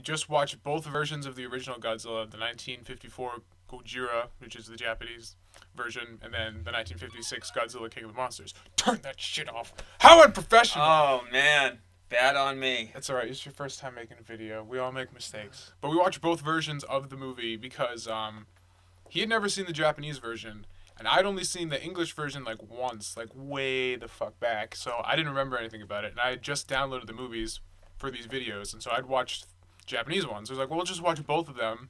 just watched both versions of the original Godzilla, the 1954 Gojira, which is the Japanese version, and then the 1956 Godzilla King of the Monsters. Turn that shit off. How unprofessional! Oh, man. Bad on me. That's alright, it's your first time making a video. We all make mistakes. But we watched both versions of the movie because he had never seen the Japanese version, and I'd only seen the English version like once, like way the fuck back, so I didn't remember anything about it, and I had just downloaded the movies for these videos, and so I'd watched Japanese ones. I was like, well, we'll just watch both of them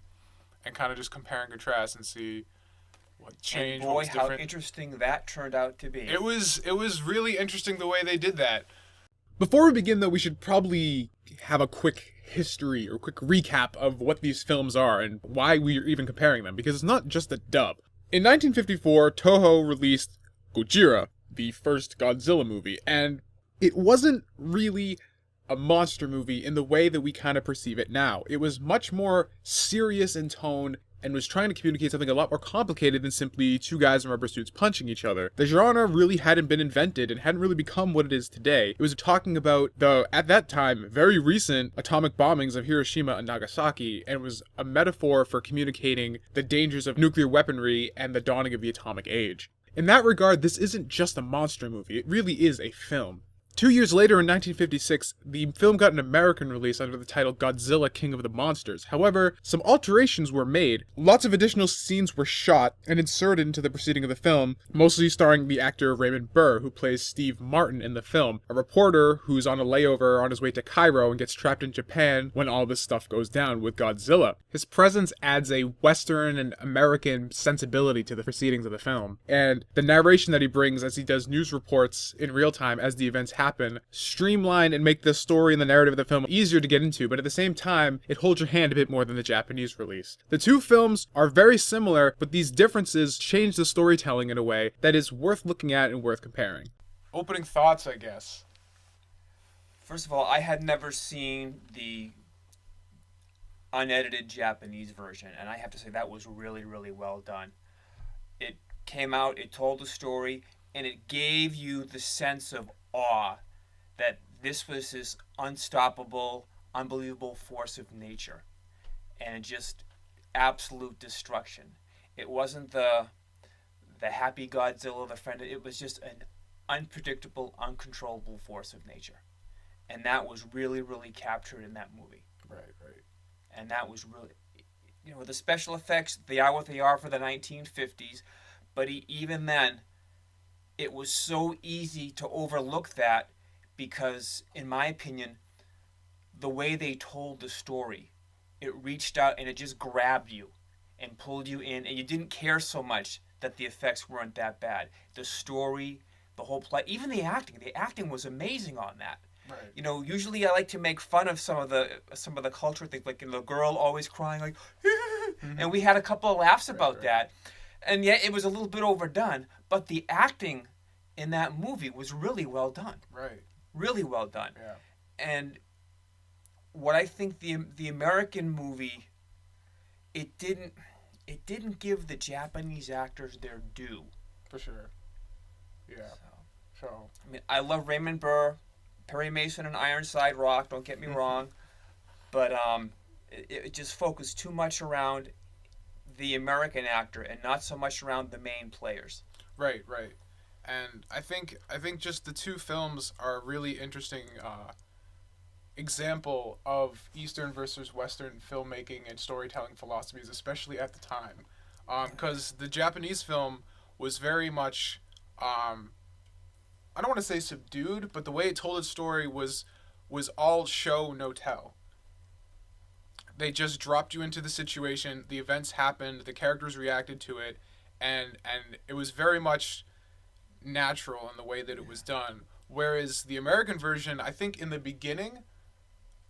and kind of just compare and contrast and see what changed, And boy, what was different. how interesting that turned out to be. It was really interesting the way they did that. Before we begin, though, we should probably have a quick history or quick recap of what these films are and why we're even comparing them, because it's not just a dub. In 1954, Toho released Gojira, the first Godzilla movie, and it wasn't really a monster movie in the way that we kind of perceive it now. It was much more serious in tone and was trying to communicate something a lot more complicated than simply two guys in rubber suits punching each other. The genre really hadn't been invented and hadn't really become what it is today. It was talking about the, at that time, very recent atomic bombings of Hiroshima and Nagasaki, and was a metaphor for communicating the dangers of nuclear weaponry and the dawning of the atomic age. In that regard, this isn't just a monster movie, it really is a film. 2 years later, in 1956, the film got an American release under the title Godzilla King of the Monsters. However, some alterations were made. Lots of additional scenes were shot and inserted into the proceeding of the film, mostly starring the actor Raymond Burr, who plays Steve Martin in the film, a reporter who's on a layover on his way to Cairo and gets trapped in Japan when all this stuff goes down with Godzilla. His presence adds a Western and American sensibility to the proceedings of the film, and the narration that he brings as he does news reports in real time as the events happen streamline and make the story and the narrative of the film easier to get into, but at the same time, it holds your hand a bit more than the Japanese release. The two films are very similar, but these differences change the storytelling in a way that is worth looking at and worth comparing. Opening thoughts, I guess. First of all, I had never seen the unedited Japanese version, and I have to say that was really, really well done. It came out, it told the story, and it gave you the sense of awe that this was this unstoppable, unbelievable force of nature, and just absolute destruction. It wasn't the happy Godzilla, the friend. It was just an unpredictable, uncontrollable force of nature, and that was really, really captured in that movie. Right. And that was really, the special effects, they are what they are for the 1950s, but even then, it was so easy to overlook that because, in my opinion, the way they told the story, it reached out and it just grabbed you and pulled you in, and you didn't care so much that the effects weren't that bad. The story, the whole plot, even the acting was amazing on that. Right. Usually I like to make fun of some of the culture things, like the girl always crying like, Mm-hmm. and we had a couple of laughs about right. that, and yet it was a little bit overdone. But the acting in that movie was really well done. Right. Really well done. Yeah. And what I think the American movie, it didn't give the Japanese actors their due. For sure. Yeah. So. I mean, I love Raymond Burr, Perry Mason, and Ironside Rock. Don't get me wrong, but it just focused too much around the American actor and not so much around the main players. Right. And I think just the two films are a really interesting example of Eastern versus Western filmmaking and storytelling philosophies, especially at the time. Because the Japanese film was very much, I don't want to say subdued, but the way it told its story was all show, no tell. They just dropped you into the situation, the events happened, the characters reacted to it, and it was very much natural in the way that it was done. Whereas the American version, I think in the beginning,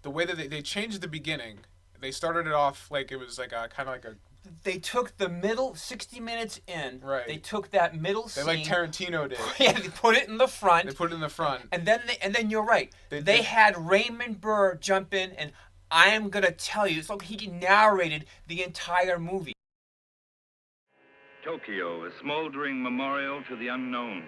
the way that they changed the beginning, they started it off like it was like a kind of like a. They took the middle 60 minutes in. Right. They took that middle scene. They like Tarantino did. Yeah, they put it in the front. They put it in the front. And then you're right. They had Raymond Burr jump in, and I am gonna tell you, it's like he narrated the entire movie. Tokyo, a smoldering memorial to the unknown.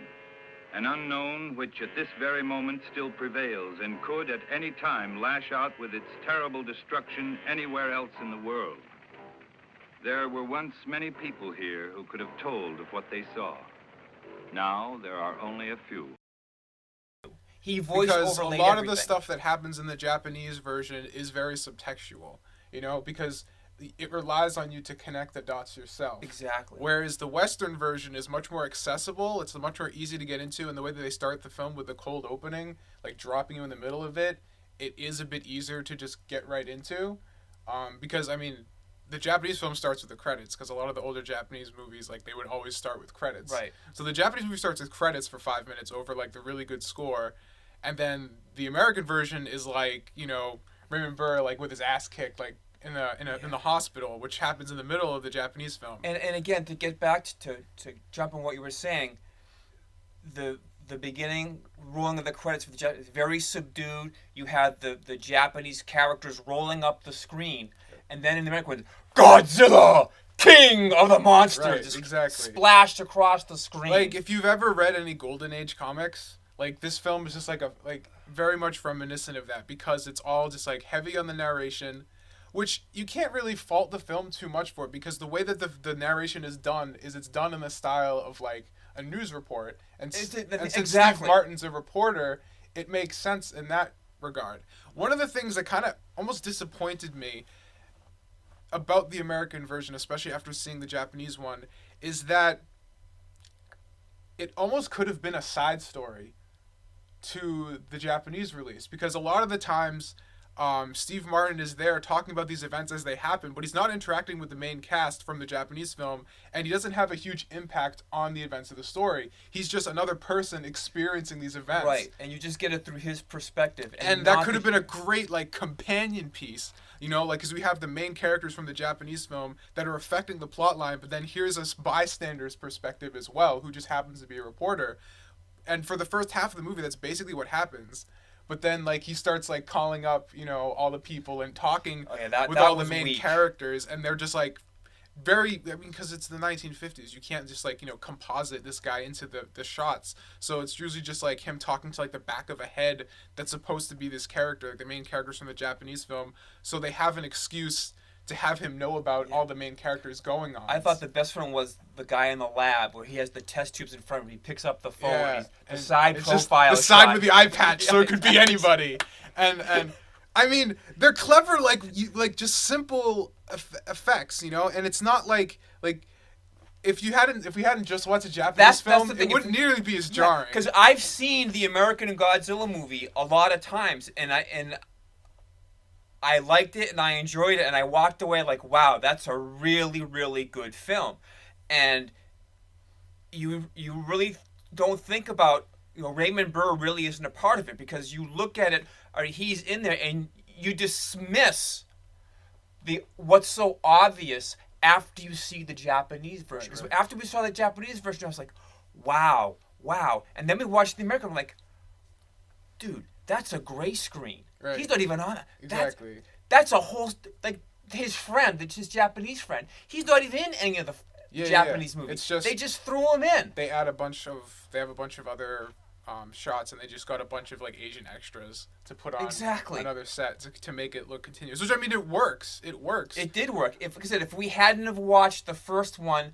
an unknown which at this very moment still prevails and could at any time lash out with its terrible destruction anywhere else in the world. There were once many people here who could have told of what they saw. Now there are only a few. He voice Because a overlaid lot everything. of the stuff that happens in the Japanese version is very subtextual, you know, because it relies on you to connect the dots yourself. Exactly. Whereas the Western version is much more accessible. It's much more easy to get into, and the way that they start the film with the cold opening, like dropping you in the middle of it, it is a bit easier to just get right into. Because, I mean, the Japanese film starts with the credits, because a lot of the older Japanese movies, like, they would always start with credits. Right. So the Japanese movie starts with credits for 5 minutes over, like, the really good score, and then the American version is, like, you know, Raymond Burr, like, with his ass kicked, like, in the hospital, which happens in the middle of the Japanese film. And again, to get back to jump on what you were saying, the beginning rolling of the credits for the is very subdued. You had the Japanese characters rolling up the screen, and then in the American one, Godzilla, King of the Monsters, Right, just exactly. splashed across the screen. Like, if you've ever read any Golden Age comics, like, this film is just like very much reminiscent of that, because it's all just like heavy on the narration, which you can't really fault the film too much for, because the way that the narration is done is it's done in the style of like a news report, and since exactly. Steve Martin's a reporter, it makes sense in that regard. One of the things that kind of almost disappointed me about the American version, especially after seeing the Japanese one, is that it almost could have been a side story to the Japanese release, because a lot of the times Steve Martin is there talking about these events as they happen, but he's not interacting with the main cast from the Japanese film, and he doesn't have a huge impact on the events of the story. He's just another person experiencing these events. Right, and you just get it through his perspective. And that could have been a great, like, companion piece, you know, like, because we have the main characters from the Japanese film that are affecting the plot line, but then here's a bystander's perspective as well, who just happens to be a reporter. And for the first half of the movie, that's basically what happens. But then, like, he starts, like, calling up, you know, all the people and talking with all the main characters, and they're just, like, very, I mean, because it's the 1950s, you can't just, like, you know, composite this guy into the shots. So it's usually just, like, him talking to, like, the back of a head that's supposed to be this character, like the main characters from the Japanese film. So they have an excuse to have him know about all the main characters going on. I thought the best one was the guy in the lab where he has the test tubes in front of him. He picks up the phone. Yeah, The side it's profile just the side shot. with the eye patch, so it could be anybody. And I mean, they're clever, like just simple effects, you know. And it's not like if we hadn't just watched a Japanese film, it wouldn't nearly be as jarring. Because I've seen the American Godzilla movie a lot of times, and I liked it and I enjoyed it, and I walked away like, wow, that's a really, really good film. And you really don't think about, you know, Raymond Burr really isn't a part of it, because you look at it, or he's in there, and you dismiss what's so obvious after you see the Japanese version. Because after we saw the Japanese version, I was like, wow. And then we watched the American, I'm like, dude, that's a gray screen. Right. He's not even on it. Exactly. That's a whole, like, his friend, his Japanese friend, he's not even in any of the Japanese movies. It's just, they just threw him in. They have a bunch of other shots, and they just got a bunch of, like, Asian extras to put on another set to make it look continuous. Which, I mean, it works. It works. It did work. Like I said, if we hadn't have watched the first one,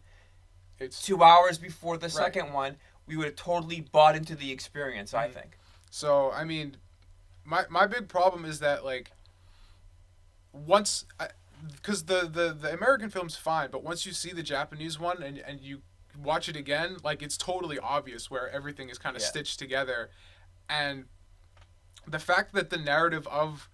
it's 2 hours before the second one, we would have totally bought into the experience, I think. So, I mean, my big problem is that, like, because the American film's fine, but once you see the Japanese one and you watch it again, like, it's totally obvious where everything is kind of stitched together. And the fact that the narrative of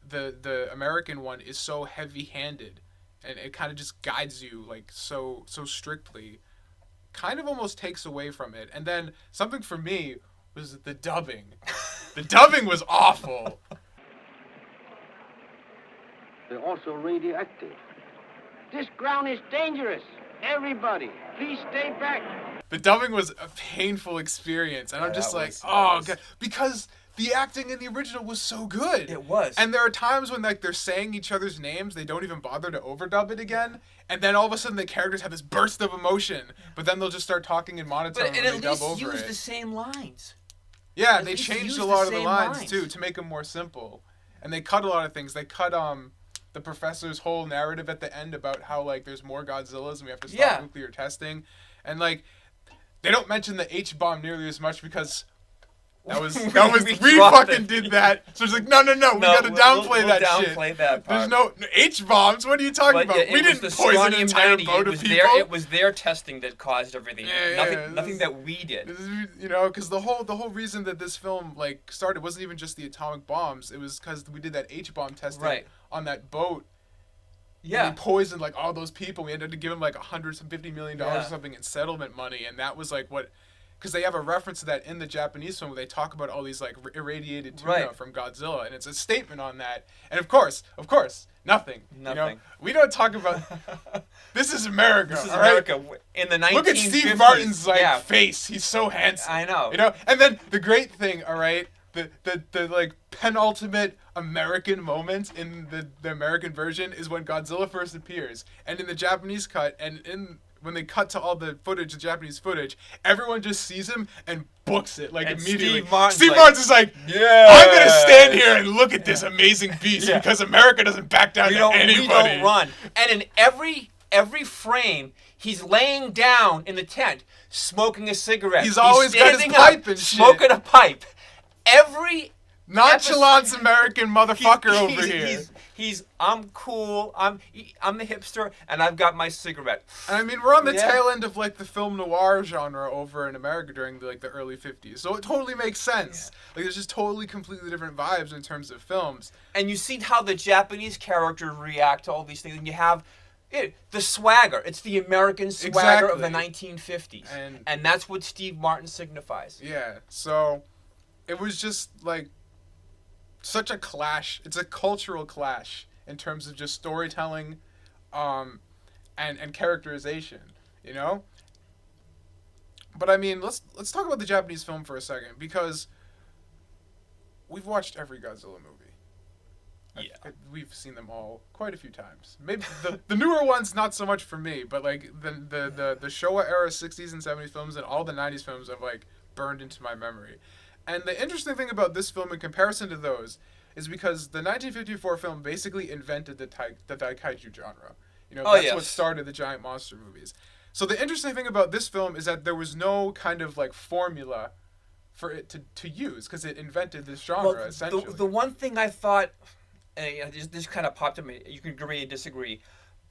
the American one is so heavy-handed, and it kind of just guides you, like, so strictly, kind of almost takes away from it. And then something for me was the dubbing. The dubbing was awful. They're also radioactive. This ground is dangerous. Everybody, please stay back. The dubbing was a painful experience, and I'm just like, oh god, because the acting in the original was so good. It was. And there are times when like they're saying each other's names, they don't even bother to overdub it again, and then all of a sudden the characters have this burst of emotion, but then they'll just start talking in monotone But when and they at dub least over use it. the same lines. Yeah, At they least changed use a the lot of the same lines lines. too to make them more simple, and they cut a lot of things. They cut the professor's whole narrative at the end about how like there's more Godzillas and we have to stop Yeah. nuclear testing, and like they don't mention the H bomb nearly as much because we dropped fucking it. did that. So it's like no, we gotta downplay we'll that downplay shit. that part. There's no H bombs. What are you talking about? Yeah, it We was didn't the poison an entire strontium-90. boat It of was people. it was their testing that caused everything. Yeah, Nothing that we did. This is, you know, because the whole reason that this film like started wasn't even just the atomic bombs. It was because we did that H bomb testing Right. on that boat. Yeah. And we poisoned like all those people. We ended up giving them like $150 million or Yeah. something in settlement money, and that was like what. Because they have a reference to that in the Japanese film where they talk about all these like irradiated tuna Right. from Godzilla, and it's a statement on that. And of course, nothing. You know? Nothing. We don't talk about. This is America. This is all right? America in the 1950s. Look at Steve Martin's like yeah. face. He's so handsome. I know. You know, and then the great thing, all right, the like penultimate American moment in the American version is when Godzilla first appears, and in the Japanese cut, and when they cut to all the footage, the Japanese footage, everyone just sees him and books it like And immediately. Steve Martin's Steve like, Martin's is like, "Yeah, I'm gonna stand here and look at this amazing beast Yeah. because America doesn't back down to anybody. We don't run." And in every frame, he's laying down in the tent, smoking a cigarette. He's always got his standing pipe up, and shit. smoking a pipe. Every Nonchalance American motherfucker over here. I'm cool. I'm the hipster, and I've got my cigarette. And I mean, we're on the Yeah. tail end of like the film noir genre over in America during the early 50s. So it totally makes sense. Like there's just totally completely different vibes in terms of films. And you see how the Japanese characters react to all these things, and you have the swagger. It's the American swagger of the Exactly. 1950s, And- and that's what Steve Martin signifies. Yeah. So it was just like such a clash. It's a cultural clash in terms of just storytelling and characterization, you know? But I mean, let's talk about the Japanese film for a second because we've watched every Godzilla movie. Yeah. We've seen them all quite a few times. Maybe the newer ones not so much for me, but like the Showa era 60s and 70s films and all the 90s films I've like burned into my memory. And the interesting thing about this film in comparison to those is because the 1954 film basically invented the daikaiju genre. You know, Oh, that's yes. what started the giant monster movies. So the interesting thing about this film is that there was no kind of like formula for it to use because it invented this genre essentially. The one thing I thought, this kind of popped in me. You can agree and disagree,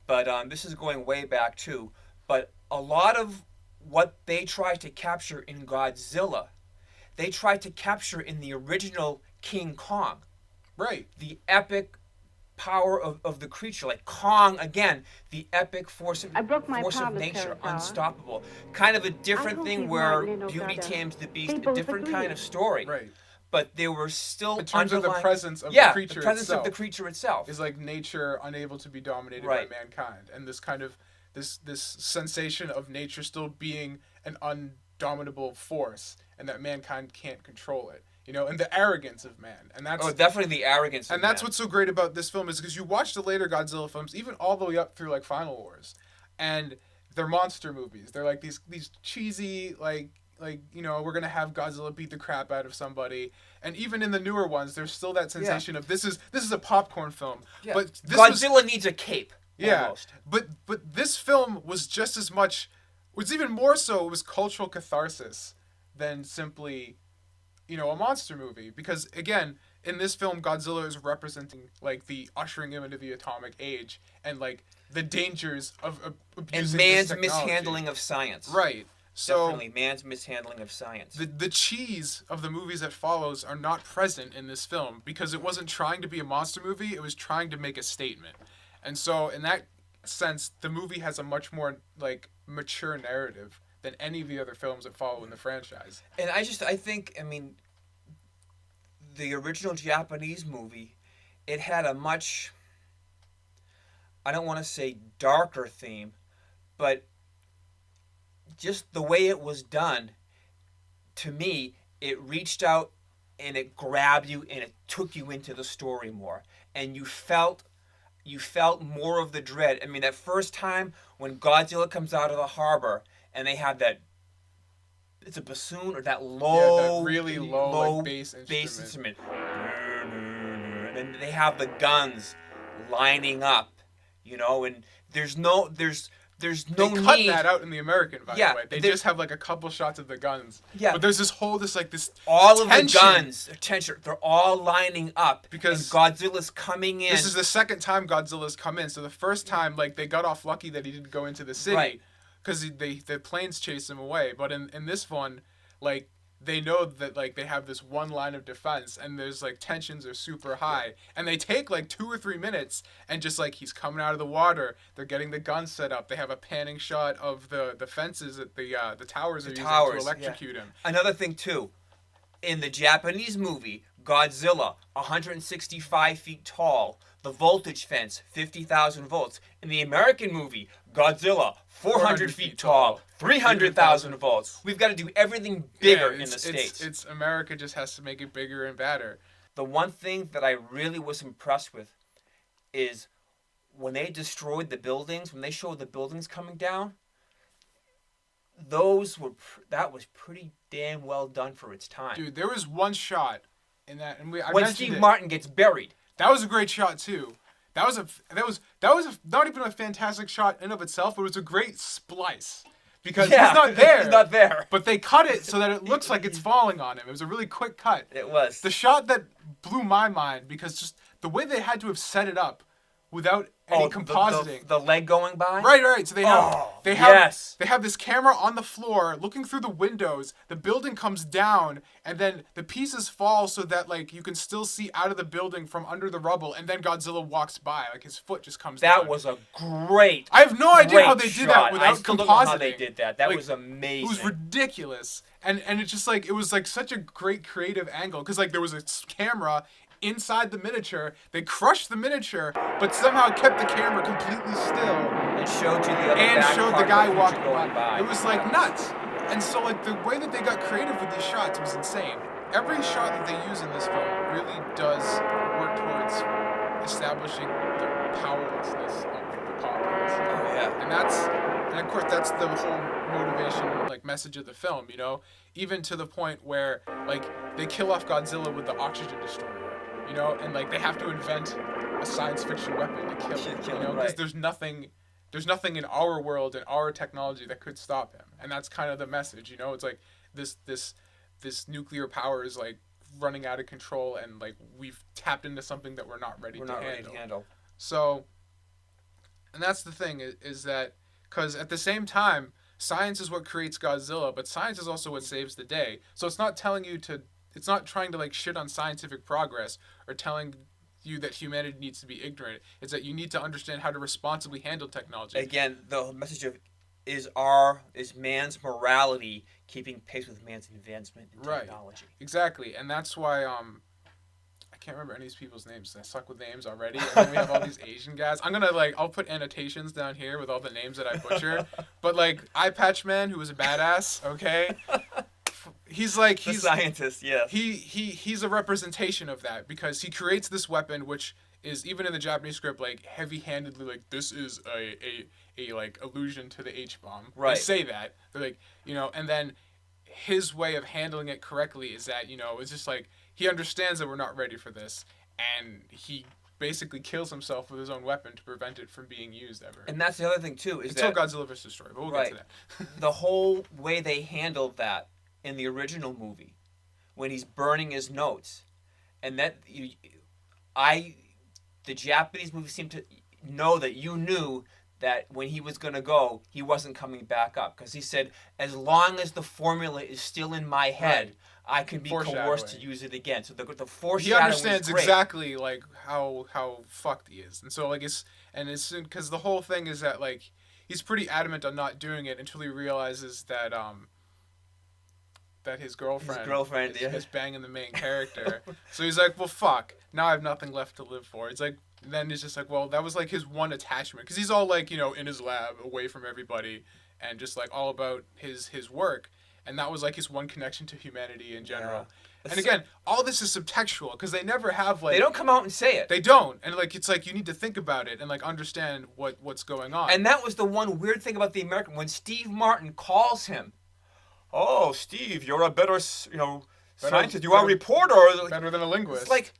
but this is going way back too. But a lot of what they tried to capture in Godzilla, they tried to capture in the original King Kong. Right. The epic power of the creature, like Kong again, the epic force of nature, unstoppable. Kind of a different thing where Beauty tames the beast, a different kind of story. Right. But they were still In terms of the underlying- presence of yeah, the creature the presence itself. of the creature itself. Is like nature unable to be dominated Right. by mankind, and this kind of this sensation of nature still being an undominable force, and that mankind can't control it. You know, and the arrogance of man, and that's Definitely the arrogance. and of that's man. what's so great about this film is because you watch the later Godzilla films, even all the way up through like Final Wars, and they're monster movies. They're like these cheesy like you know, we're gonna have Godzilla beat the crap out of somebody, and even in the newer ones, there's still that sensation of this is a popcorn film. Yeah. But this Godzilla needs a cape. yeah, Almost. but this film was just as much, was even more so. It was cultural catharsis than simply, you know, a monster movie. Because again, in this film, Godzilla is representing like the ushering him into the atomic age and like the dangers of And abusing man's this technology. mishandling of science. Right. So Definitely man's mishandling of science. the cheese of the movies that follows are not present in this film because it wasn't trying to be a monster movie. It was trying to make a statement. And so in that sense, the movie has a much more like mature narrative than any of the other films that follow in the franchise. And I think, the original Japanese movie, it had a much, I don't want to say darker theme, but just the way it was done, to me, it reached out and it grabbed you and it took you into the story more, and you felt more of the dread. I mean, that first time when Godzilla comes out of the harbor and they have that, it's a bassoon or that low, that really low, like, bass instrument. And then they have the guns lining up, and there's no They cut need. that out in the American, by the way. They just have like a couple shots of the guns. Yeah. But there's this all tension. Of the guns, they're all lining up because and Godzilla's coming in. This is the second time Godzilla's come in. So the first time, like, they got off lucky that he didn't go into the city, because the planes chased him away. But in this one, like, they know that, like, they have this one line of defense, and there's, like, tensions are super high, and they take like 2 or 3 minutes, and just like he's coming out of the water, they're getting the gun set up. They have a panning shot of the fences that the towers are using to electrocute him. Another thing too, in the Japanese movie, Godzilla, 165 feet tall, the voltage fence, 50,000 volts. In the American movie, Godzilla, 400 feet tall, 300,000 volts. We've got to do everything bigger in the States. It's America just has to make it bigger and badder. The one thing that I really was impressed with is when they destroyed the buildings, when they showed the buildings coming down, that was pretty damn well done for its time. Dude, there was one shot in that, and when Steve Martin gets buried. That was a great shot too. That was not even a fantastic shot in of itself, but it was a great splice. Because he's not there. He's not there. But they cut it so that it looks like it's falling on him. It was a really quick cut. It was. The shot that blew my mind, because just the way they had to have set it up without any compositing. The leg going by? Right. So they have this camera on the floor looking through the windows. The building comes down, and then the pieces fall so that, like, you can still see out of the building from under the rubble, and then Godzilla walks by, like his foot just comes down. That was a great I have no idea how they did that without compositing. Don't know how they did that. That was amazing. It was ridiculous. And it's just like, it was like such a great creative angle, because like there was a camera inside the miniature. They crushed the miniature, but somehow kept the camera completely still and showed you the other and back showed part the guy of walking by. It was like nuts. And so like the way that they got creative with these shots was insane. Every shot that they use in this film really does work towards establishing the powerlessness of the populace. Oh yeah. And of course that's the whole motivation, like, message of the film, even to the point where, like, they kill off Godzilla with the oxygen destroyer. And like they have to invent a science fiction weapon to kill him, because there's nothing in our world and our technology that could stop him. And that's kind of the message, It's like this nuclear power is like running out of control, and like we've tapped into something that we're not ready to handle. So, and that's the thing is that, because at the same time, science is what creates Godzilla, but science is also what saves the day. So it's not it's not trying to like shit on scientific progress or telling you that humanity needs to be ignorant. It's that you need to understand how to responsibly handle technology. Again, the message of is man's morality keeping pace with man's advancement in technology. Exactly. And that's why I can't remember any of these people's names. I suck with names already. And then we have all these Asian guys. I'll put annotations down here with all the names that I butcher. But like Eye Patch Man, who was a badass, okay? He's a scientist, yes. He's a representation of that, because he creates this weapon which is, even in the Japanese script, like heavy-handedly like, this is a like allusion to the H-bomb. Right. They say that. They're like, and then his way of handling it correctly is that, it's just like he understands that we're not ready for this, and he basically kills himself with his own weapon to prevent it from being used ever. And that's the other thing too, is until Godzilla vs. Destroyer, but we'll get to that. The whole way they handled that in the original movie, when he's burning his notes, and that the Japanese movie seemed to know that you knew that when he was going to go, he wasn't coming back up, because he said, as long as the formula is still in my head, I can be coerced to use it again. So the foreshadowing, he understands exactly like how fucked he is, and so like because the whole thing is that like he's pretty adamant on not doing it until he realizes that his girlfriend is banging the main character. So he's like, well, fuck, now I have nothing left to live for. It's like, then it's just like, well, that was like his one attachment, because he's all like, in his lab away from everybody and just like all about his work, and that was like his one connection to humanity in general. And again, all this is subtextual because they never have like They don't come out and say it. They don't, and like it's like you need to think about it and like understand what's going on. And that was the one weird thing about the American when Steve Martin calls him. Oh, Steve, you're a better scientist. You are a reporter. Better than a linguist. It's like,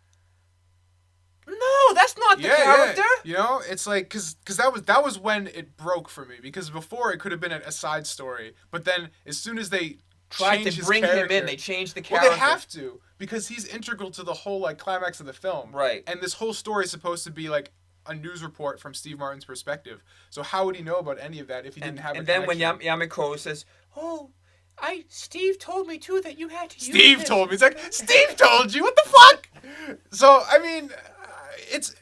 no, that's not the character. Yeah. You know, it's like because that was when it broke for me because before it could have been a side story, but then as soon as they Tried changed to his bring character, him in, they changed the character. Well, they have to because he's integral to the whole like climax of the film. Right. And this whole story is supposed to be like a news report from Steve Martin's perspective. So how would he know about any of that if he didn't have? And a then when connection? Yamiko says, "Oh, Steve told me too that you had to use Steve this." told me. It's like Steve told you. What the fuck? So I mean, it's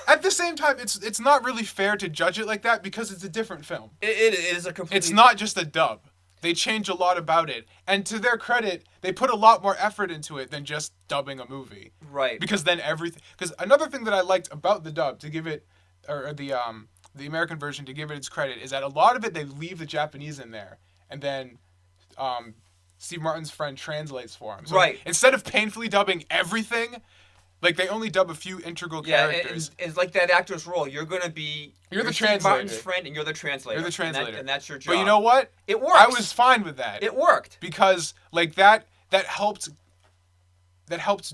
at the same time, it's not really fair to judge it like that because it's a different film. It is a complete. It's not just a dub. They change a lot about it, and to their credit, they put a lot more effort into it than just dubbing a movie. Right. Because then everything. Because another thing that I liked about the dub, to give it, or the American version, to give it its credit, is that a lot of it they leave the Japanese in there, and then Steve Martin's friend translates for him. So right. Instead of painfully dubbing everything, like they only dub a few integral characters. Yeah, it's like that actor's role. You're the translator. Steve Martin's friend, and you're the translator. You're the translator, and that's your job. But you know what? It works. I was fine with that. It worked because like that helped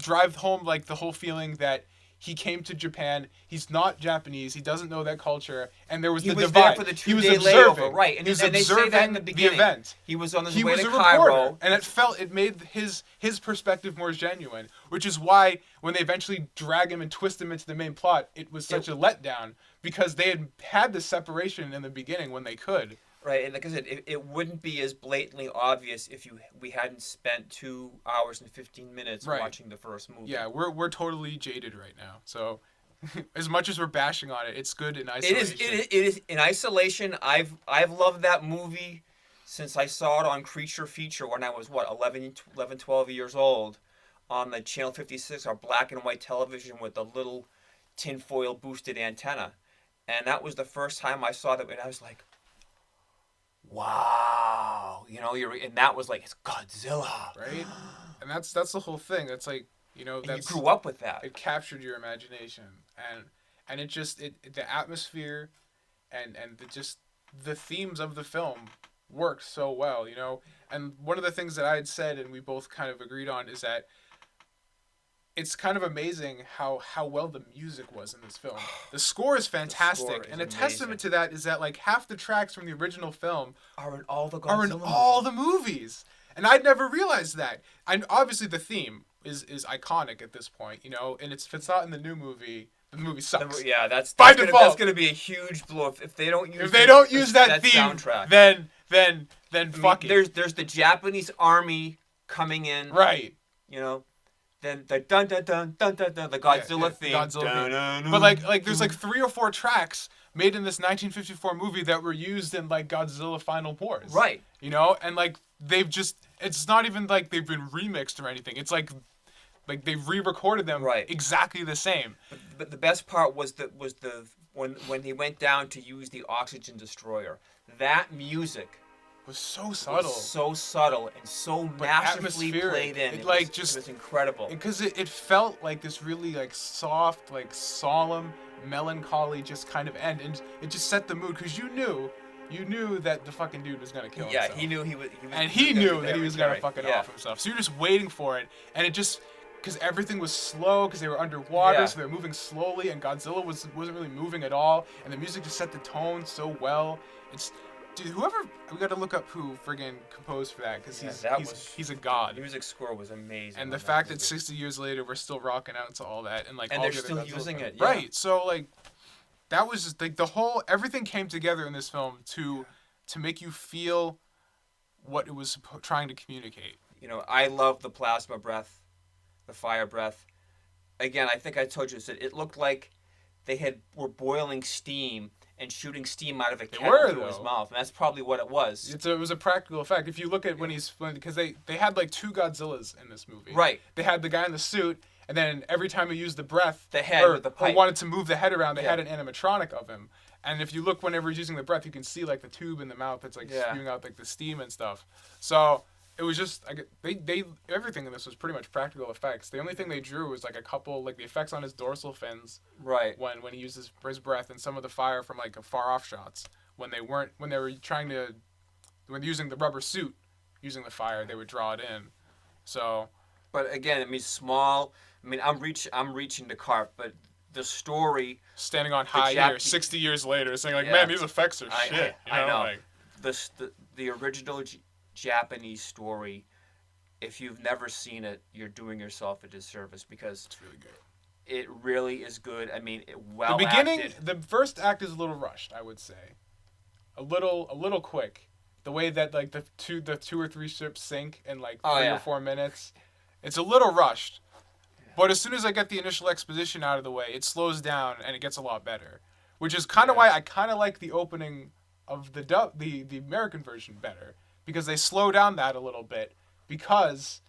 drive home like the whole feeling that he came to Japan. He's not Japanese. He doesn't know that culture, and there was the divide. There for the 2-day layover, right? And he was they say observing that in the beginning. event. He was on his He way was to a Cairo, reporter, and it made his perspective more genuine, which is why when they eventually drag him and twist him into the main plot, it was such a letdown because they had this separation in the beginning when they could. Right, and like I said, it wouldn't be as blatantly obvious if we hadn't spent 2 hours and 15 minutes watching the first movie. Yeah, we're totally jaded right now. So, as much as we're bashing on it, it's good in isolation. It is in isolation. I've loved that movie since I saw it on Creature Feature when I was 11, 12 years old on the Channel 56, our black and white television with the little tinfoil boosted antenna, and that was the first time I saw that, and I was like, wow, and that was like, it's Godzilla, right? And that's the whole thing. It's like, that's, you grew up with that. It captured your imagination, and it just the atmosphere, and the themes of the film worked so well, And one of the things that I had said, and we both kind of agreed on, is that it's kind of amazing how well the music was in this film. The score is fantastic, and a testament to that is that like half the tracks from the original film are in all the movies, and I'd never realized that. And obviously the theme is iconic at this point, and if it's not in the new movie, the movie sucks. Yeah, that's by default. That's going to be a huge blow if they don't use that theme soundtrack. Then fuck it. There's the Japanese army coming in, right? Then the dun dun dun dun dun dun, the Godzilla theme. But like there's like 3 or 4 tracks made in this 1954 movie that were used in like Godzilla Final Wars. Right. And like it's not even like they've been remixed or anything. It's like they've re-recorded them exactly the same. But the best part was when he went down to use the oxygen destroyer. That music was so subtle. And so masterfully played in. It was incredible. Because it felt like this really like soft, like solemn, melancholy just kind of end, and it just set the mood because you knew that the fucking dude was gonna kill himself. Yeah, he knew he was. And he knew that he was gonna fucking off himself. So you're just waiting for it, and it just because everything was slow because they were underwater, so they were moving slowly, and Godzilla wasn't really moving at all, and the music just set the tone so well. Dude, we got to look up who friggin' composed for that because he's a god. The music score was amazing. And the fact that 60 years later we're still rocking out to all that and like and all they're still using it, right? So like that was just like everything came together in this film to make you feel what it was trying to communicate. I love the plasma breath, the fire breath. Again, I think I told you that it looked like they were boiling steam and shooting steam out of a kettle through his mouth, and that's probably what it was. It was a practical effect. If you look at because they had like 2 Godzillas in this movie. Right. They had the guy in the suit, and then every time he used the breath, the head with the pipe, or wanted to move the head around, they had an animatronic of him. And if you look whenever he's using the breath, you can see like the tube in the mouth that's like spewing out like the steam and stuff. So it was just like they everything in this was pretty much practical effects. The only thing they drew was like a couple like the effects on his dorsal fins Right. when he uses his breath, and some of the fire from like far off shots when they were trying to when using the rubber suit using the fire, they would draw it in. So But again, I mean, small. I mean, I'm reaching the carp, but the story. standing on high Jap- here 60 years later saying like, Yeah. man, these effects are I- shit. I know. Like, The original Japanese story. If you've never seen it, you're doing yourself a disservice because it's really good. it really is good. I mean, The beginning, acted. the first act is a little rushed, I would say. A little quick. The way that like the two or three ships sink in like 3 yeah. or 4 minutes, it's a little rushed. But as soon as I get the initial exposition out of the way, it slows down and it gets a lot better. Which is kind of why I kind of like the opening of the American version better, because they slow down that a little bit because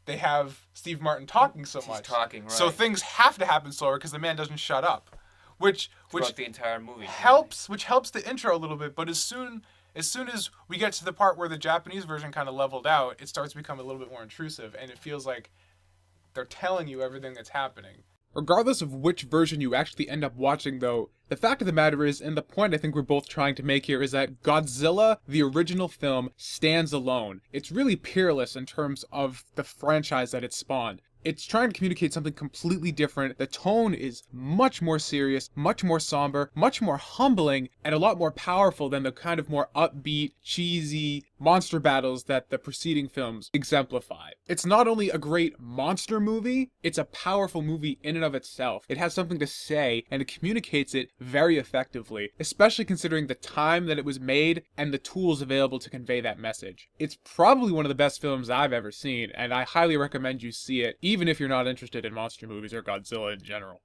they have Steve Martin talking so He's much. talking, right. So things have to happen slower because the man doesn't shut up. Which throughout the entire movie helps the intro a little bit, but as soon as we get to the part where the Japanese version kind of leveled out, it starts to become a little bit more intrusive, and it feels like they're telling you everything that's happening. Regardless of which version you actually end up watching, though, the fact of the matter is, and the point I think we're both trying to make here, is that Godzilla, the original film, stands alone. It's really peerless in terms of the franchise that it spawned. It's trying to communicate something completely different. The tone is much more serious, much more somber, much more humbling, and a lot more powerful than the kind of more upbeat, cheesy monster battles that the preceding films exemplify. It's not only a great monster movie, it's a powerful movie in and of itself. It has something to say, and it communicates it very effectively, especially considering the time that it was made and the tools available to convey that message. It's probably one of the best films I've ever seen, and I highly recommend you see it, even if you're not interested in monster movies or Godzilla in general.